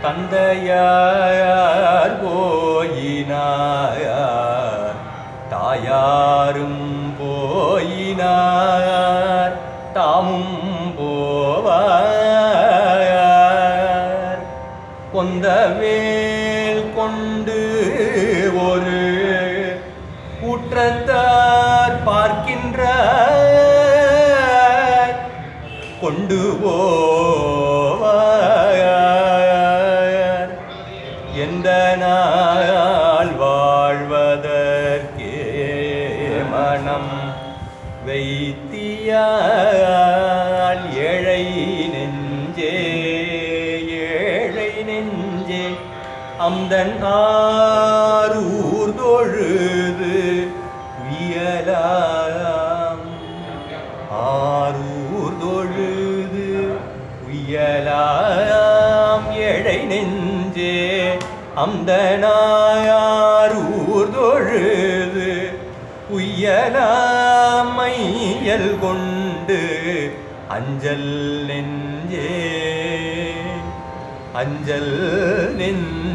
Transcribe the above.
தந்தையார் போயினார் தாயாரும் போயினார் தாமும் போவார் கொந்தவேல் கொண்டு ஒரு கூற்றத்தார் பார்க்கின்ற கொண்டு போவார் எந்த நாள் வாழ்வதற்கே மனம் வைத்தியால் ஏழை நெஞ்சே அம்தன் ஆரூர் தொழுது உயலாம் ஆரூர் தொழுது உயலாம் ஏழை நெஞ்சே அம்தனாயாரூர் தொழுது உயலாம் மையல் கொண்டு அஞ்சல் நெஞ்சே அஞ்சல் நெஞ்சே